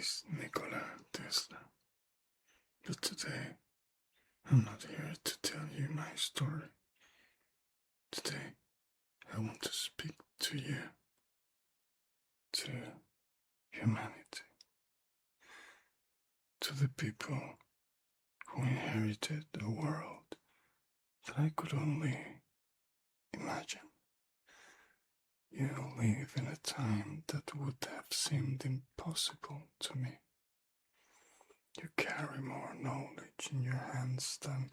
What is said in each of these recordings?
is Nikola Tesla, but today I'm not here to tell you my story. Today I want to speak to you, to humanity, to the people who inherited a world that I could only imagine. You live in a time that would have seemed impossible to me. You carry more knowledge in your hands than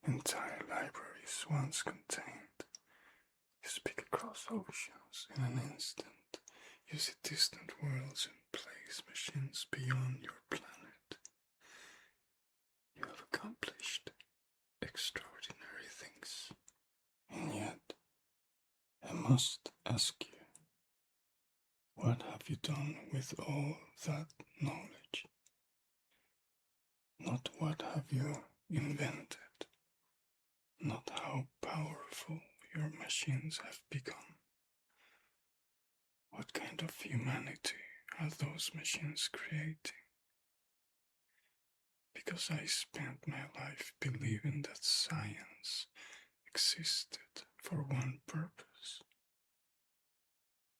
entire libraries once contained. You speak across oceans in an instant. You see distant worlds and place machines beyond your planet. You have accomplished extraordinary things. And yet, I must ask you, what have you done with all that knowledge? Not what have you invented, not how powerful your machines have become. What kind of humanity are those machines creating? Because I spent my life believing that science existed for one purpose: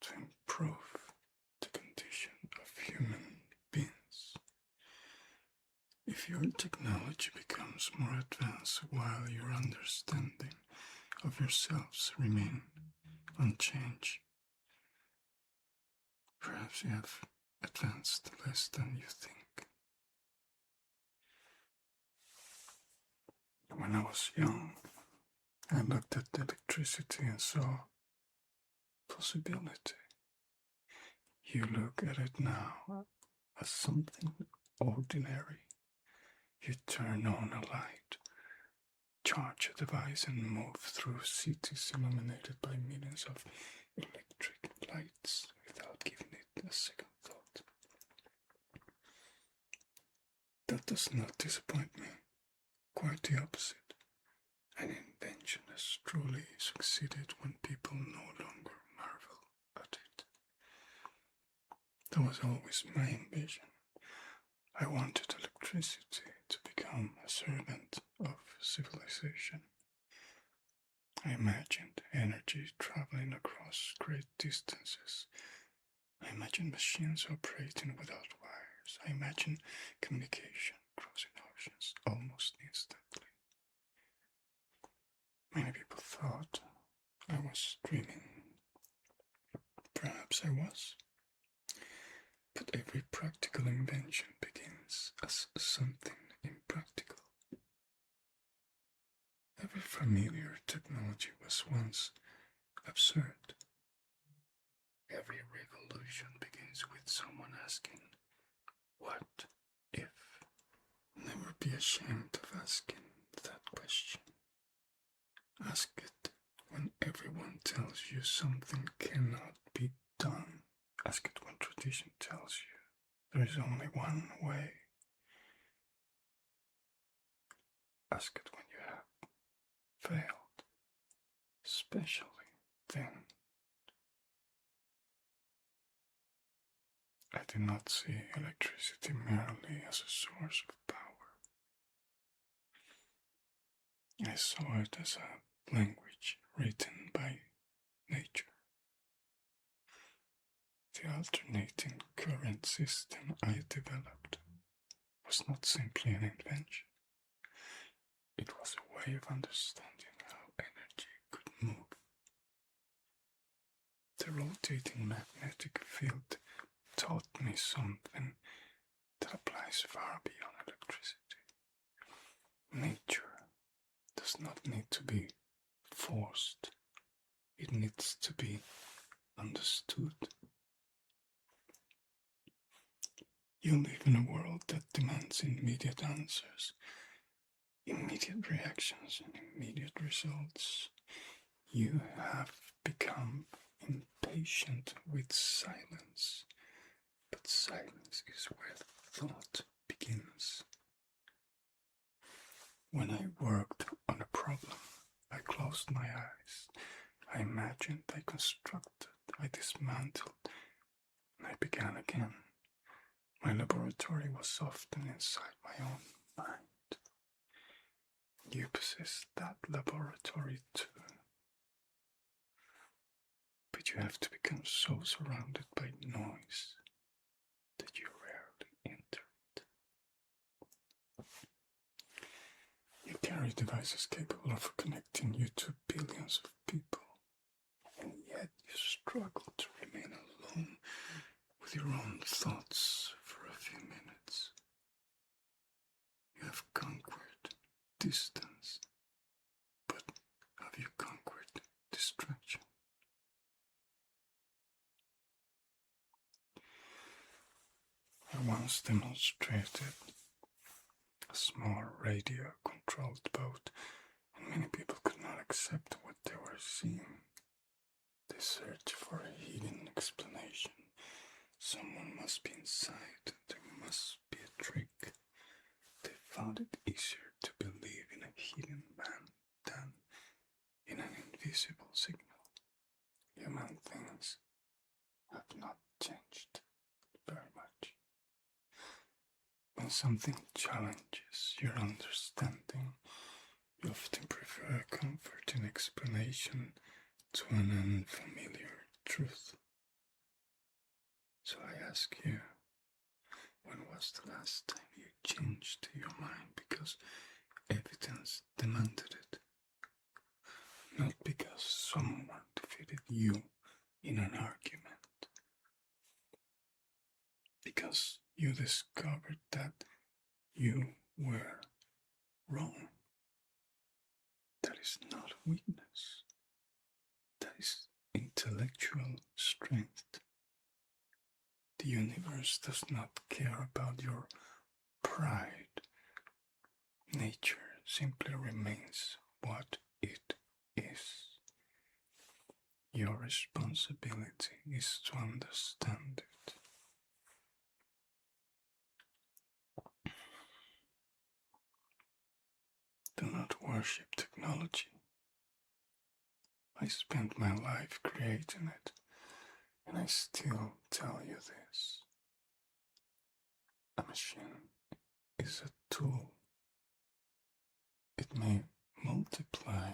to improve the condition of human beings. If your technology becomes more advanced while your understanding of yourselves remain unchanged, perhaps you have advanced less than you think. When I was young, I looked at electricity and saw possibility. You look at it now as something ordinary. You turn on a light, charge a device, and move through cities illuminated by millions of electric lights without giving it a second thought. That does not disappoint me. Quite the opposite. An invention has truly succeeded when people no longer marvel at it. That was always my ambition. I wanted electricity to become a servant of civilization. I imagined energy traveling across great distances. I imagined machines operating without wires. I imagined communication crossing oceans almost instantly. Many people thought I was dreaming. Perhaps I was. But every practical invention begins as something impractical. Every familiar technology was once absurd. Every revolution begins with someone asking, what if? Never be ashamed of asking that question. Ask it when everyone tells you something cannot be done. Ask it when tradition tells you there is only one way. Ask it when you have failed, especially then. I did not see electricity merely as a source of power. I saw it as a language written by nature. The alternating current system I developed was not simply an invention. It was a way of understanding how energy could move. The rotating magnetic field taught me something that applies far beyond electricity. Nature does not need to be forced. It needs to be understood. You live in a world that demands immediate answers, immediate reactions, and immediate results. You have become impatient with silence, but silence is where thought begins. When I worked on a problem, I closed my eyes. I imagined, I constructed, I dismantled, and I began again. My laboratory was often inside my own mind. You possess that laboratory too. But you have to become so surrounded by noise that you rarely enter it. You carry devices capable of connecting you to billions of people, and yet you struggle to remain alone with your own thoughts for a few minutes. You have conquered distance, but have you conquered distraction? I once demonstrated a small radio-controlled boat, and many people could not accept what they were seeing. They searched for a hidden explanation. Someone must be inside, there must be a trick. They found it easier to believe in a hidden man than in an invisible signal. Human things have not changed very much. When something challenges your understanding, you often prefer a comforting explanation to an unfamiliar truth. So I ask you, when was the last time you changed your mind because evidence demanded it? Not because someone defeated you in an argument. Because you discovered that you were wrong. That is not weakness. That is intellectual strength. The universe does not care about your pride. Nature simply remains what it is. Your responsibility is to understand it. Do not worship technology. I spent my life creating it, and I still tell you this. A machine is a tool. It may multiply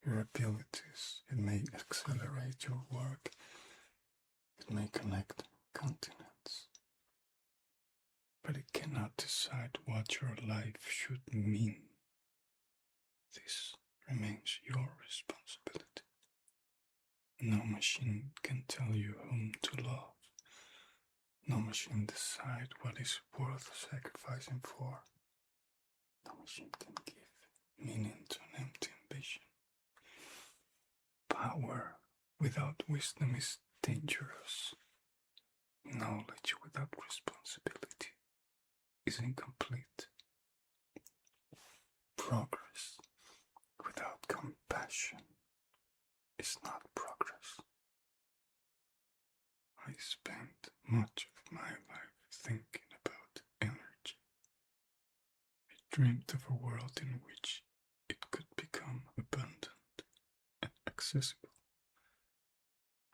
your abilities, it may accelerate your work, it may connect continents, but it cannot decide what your life should mean. This remains your responsibility. No machine can tell you whom to love. No machine decide what is worth sacrificing for. No machine can give meaning to an empty ambition. Power without wisdom is dangerous. Knowledge without responsibility is incomplete. Progress without compassion is not progress. I spent much of my life thinking about energy. I dreamed of a world in which it could become abundant and accessible.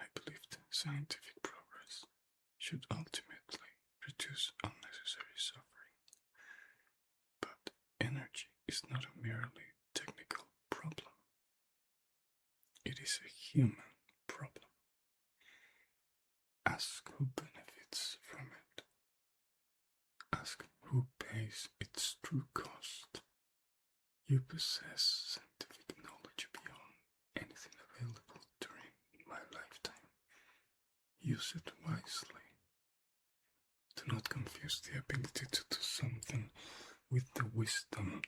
I believed scientific progress should ultimately reduce unnecessary suffering. But energy is not a merely technical problem. It is a human problem. Ask who benefits from it. Ask who pays its true cost. You possess scientific knowledge beyond anything available during my lifetime. Use it wisely. Do not confuse the ability to do something with the wisdom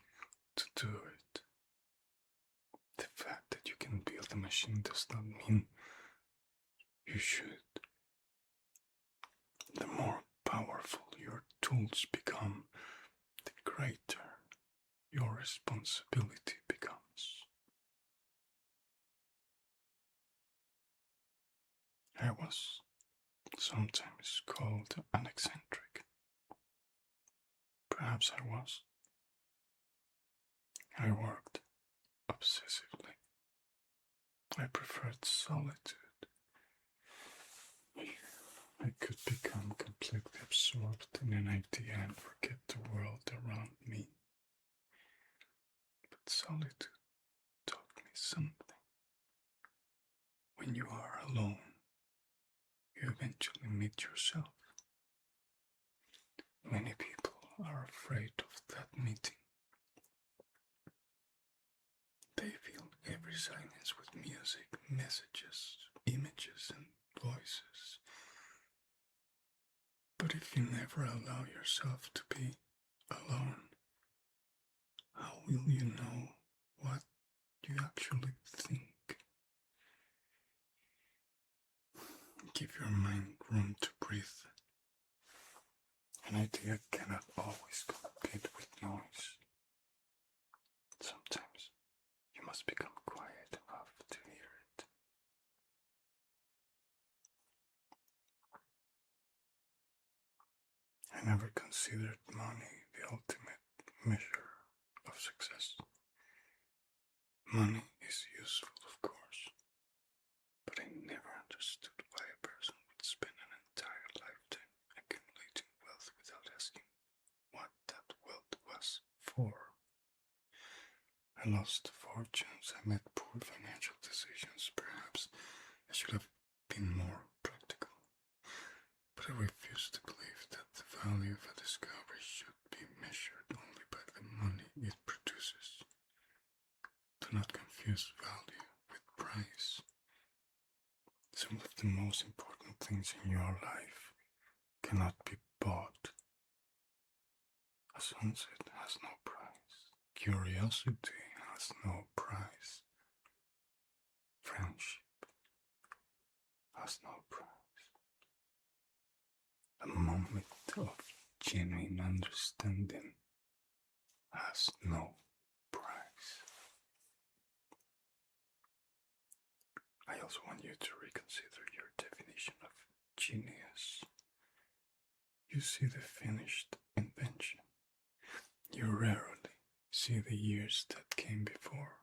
to do it. The fact that you can build a machine does not mean you should. The more powerful your tools become, the greater your responsibility becomes. I was sometimes called an eccentric. Perhaps I was. I worked obsessively. I preferred solitude. I could become completely absorbed in an idea and forget the world around me. But solitude taught me something. When you are alone, you eventually meet yourself. Many people are afraid of that meeting. They fill every silence with music, messages, images, and voices. But if you never allow yourself to be alone, how will you know what you actually think? Give your mind room to breathe. An idea cannot always compete with noise. Sometimes you must become quiet enough to hear it. I never considered money the ultimate measure of success. Money is useful, of course, but I never understood why a person would spend an entire lifetime accumulating wealth without asking what that wealth was for. I lost fortunes, I made poor financial decisions, perhaps I should have been more practical. But I refuse to believe that the value of a discovery should be measured only by the money it produces. Do not confuse value with price. Some of the most important things in your life cannot be bought. A sunset has no price. Curiosity has no price. Friendship has no price. A moment of genuine understanding has no price. I also want you to reconsider your definition of genius. You see the finished invention. You rarely see the years that came before,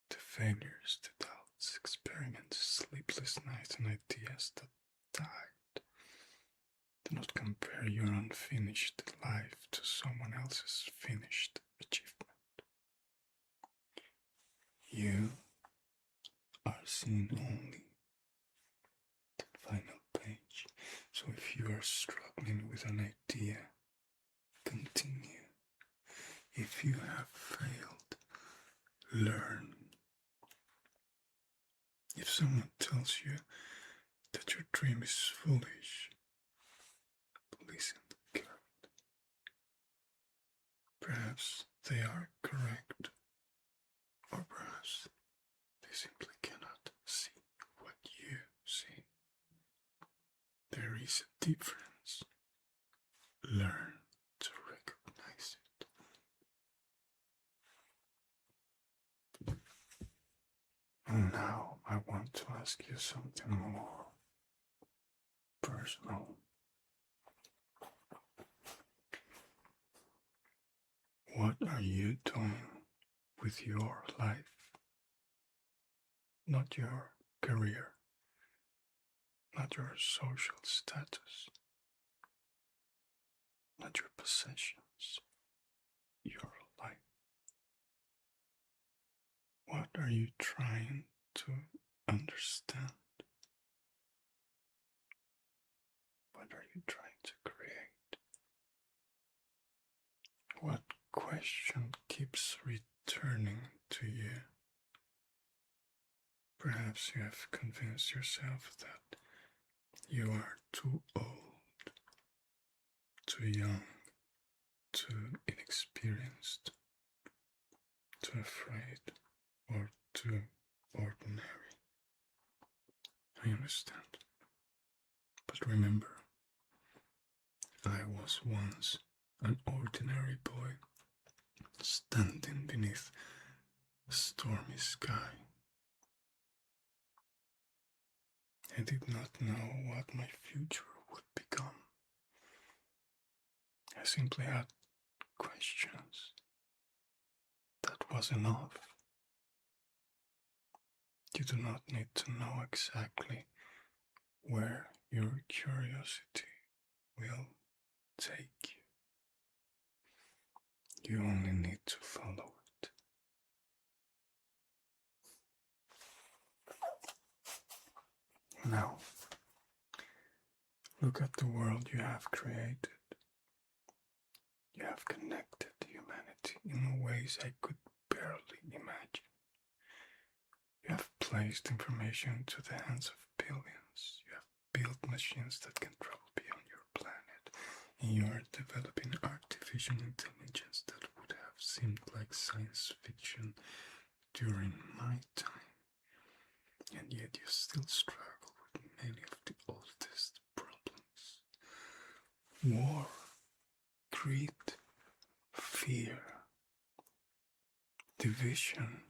the failures, the doubts, experiments, sleepless nights, and ideas that died. Do not compare your unfinished life to someone else's finished achievement. You are seeing only the final page. So if you are struggling with an idea, continue. If you have failed, learn. If someone tells you that your dream is foolish, listen carefully. Perhaps they are correct, or perhaps they simply cannot see what you see. There is a difference. Learn to recognize it. And now I want to ask you something more personal. What are you doing with your life? Not your career, not your social status, not your possessions, your life. What are you trying to understand? What are you trying to create? What question keeps returning to you? Perhaps you have convinced yourself that you are too old, too young, too inexperienced, too afraid, or too ordinary. I understand. But remember, I was once an ordinary boy standing beneath a stormy sky. I did not know what my future would become. I simply had questions. That was enough. You do not need to know exactly where your curiosity will take you. You only need to follow it. Now, look at the world you have created. You have connected humanity in ways I could barely imagine. You have placed information to the hands of billions. You have built machines that can travel beyond your planet. And you are developing artificial intelligence that would have seemed like science fiction during my time. And yet you still struggle with many of the oldest problems. War, greed, fear, division,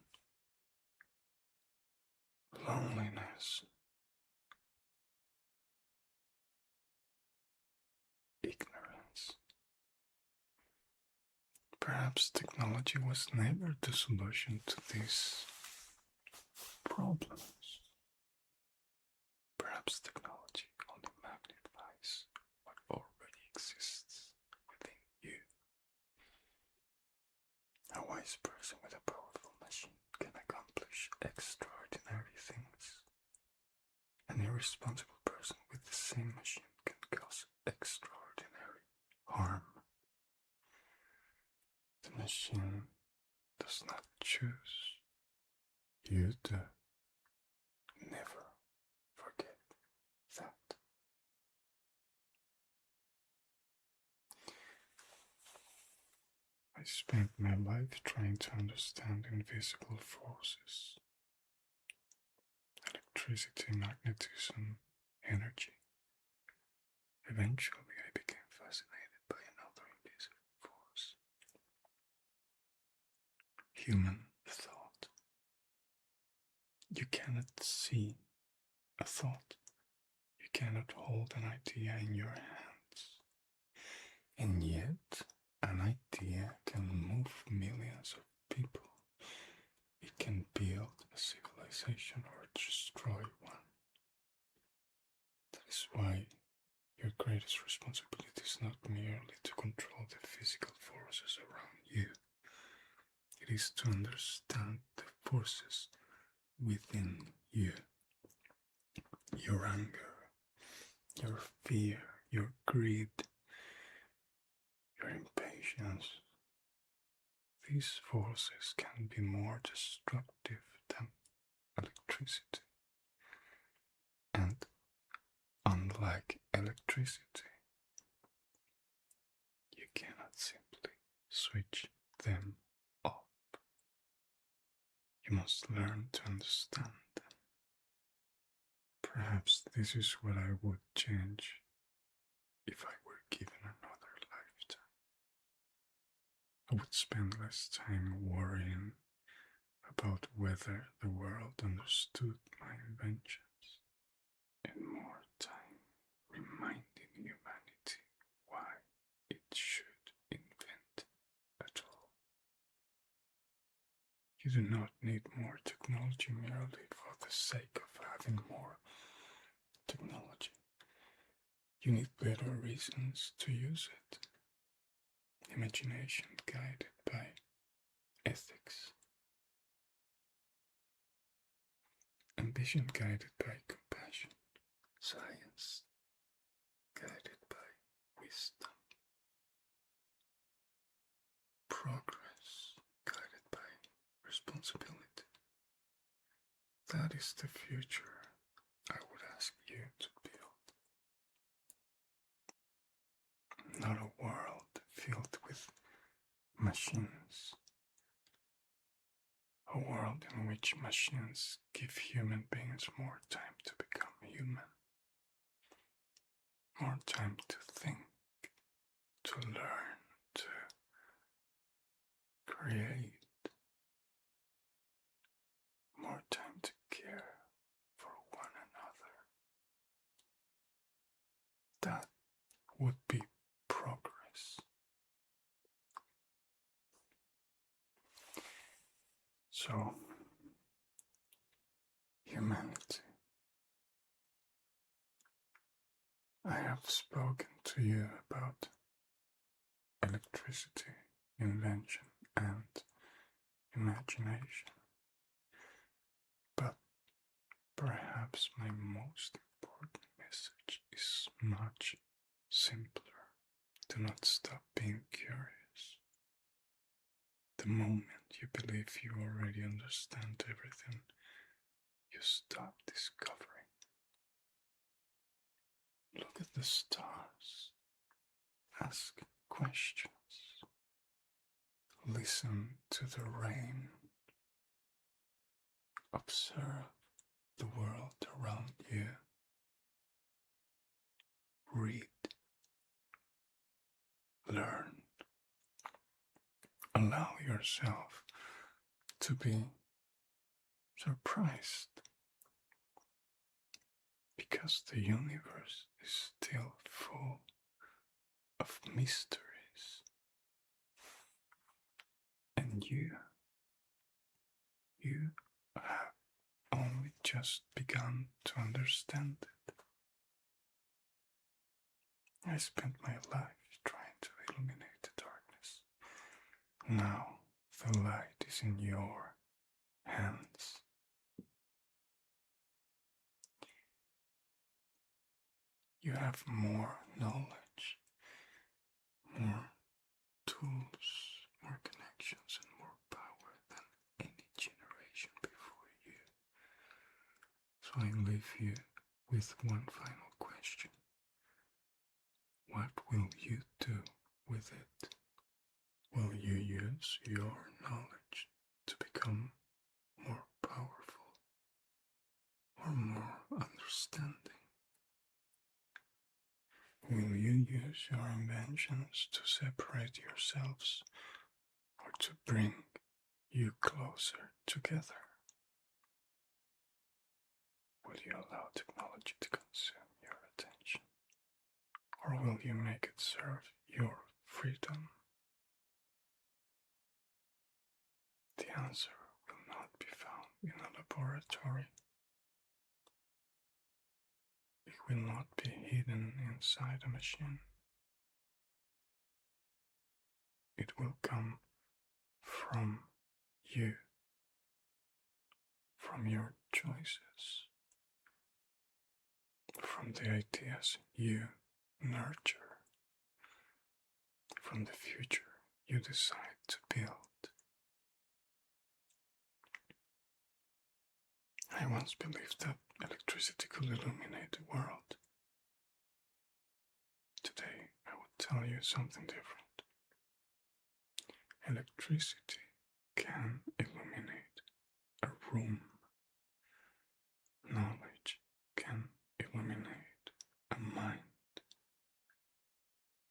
loneliness, ignorance. Perhaps technology was never the solution to these problems. Perhaps technology only magnifies what already exists within you. A wise person with a powerful machine can accomplish extraordinary things. An irresponsible person with the same machine can cause extraordinary harm. The machine does not choose. You do. Never forget that. I spent my life trying to understand invisible forces. Electricity, magnetism, energy. Eventually I became fascinated by another invisible force. Human thought. You cannot see a thought. You cannot hold an idea in your hands. And yet, an idea can move millions of people. It can build a civilization or destroy one. That is why your greatest responsibility is not merely to control the physical forces around you. It is to understand the forces within you. Your anger, your fear, your greed, your impatience. These forces can be more destructive than electricity. And unlike electricity, you cannot simply switch them off. You must learn to understand them. Perhaps this is what I would change if I were given another lifetime. I would spend less time worrying about whether the world understood my inventions, and more time reminding humanity why it should invent at all. You do not need more technology merely for the sake of having more technology. You need better reasons to use it. Imagination guided by ethics. Ambition guided by compassion. Science guided by wisdom. Progress guided by responsibility. That is the future I would ask you to build. Not a world filled with machines. A world in which machines give human beings more time to become human. More time to think, to learn, to create. More time to care for one another. That would be progress. So, humanity, I have spoken to you about electricity, invention, and imagination. But perhaps my most important message is much simpler. Do not stop being curious. The moment you believe you already understand everything, you stop discovering. Look at the stars. Ask questions. Listen to the rain. Observe the world around you. Read. Learn. Allow yourself to be surprised, because the universe is still full of mysteries, and you have only just begun to understand it. I spent my life trying to illuminate the darkness. Now the light is in your hands. You have more knowledge, more tools, more connections, and more power than any generation before you. So I leave you with one final question. What will you do with it? Will you use your knowledge to become more powerful or more understanding? Will you use your inventions to separate yourselves or to bring you closer together? Will you allow technology to consume your attention? Or will you make it serve your freedom? The answer will not be found in a laboratory. It will not be hidden inside a machine. It will come from you, from your choices, from the ideas you nurture, from the future you decide to build. I once believed that electricity could illuminate the world. Today, I would tell you something different. Electricity can illuminate a room. Knowledge can illuminate a mind.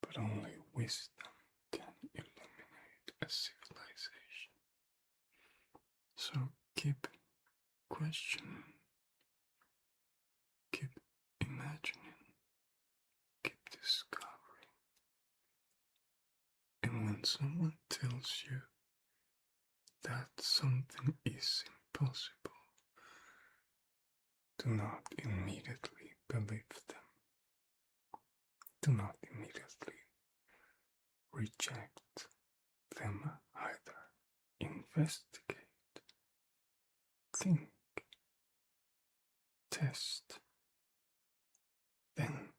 But only wisdom can illuminate a civilization. So keep questioning, keep imagining, keep discovering. And when someone tells you that something is impossible, do not immediately believe them. Do not immediately reject them either. Investigate. Think, test, then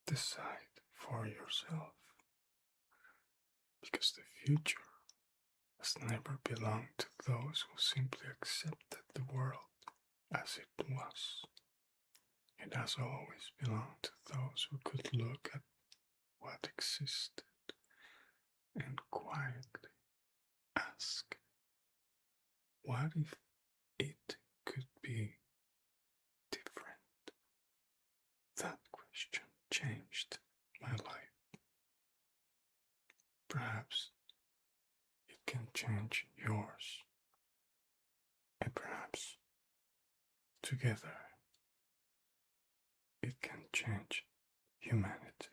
decide for yourself, because the future has never belonged to those who simply accepted the world as it was. It has always belonged to those who could look at what existed and quietly ask, what if it could be different? That question changed my life. Perhaps it can change yours, and perhaps together it can change humanity.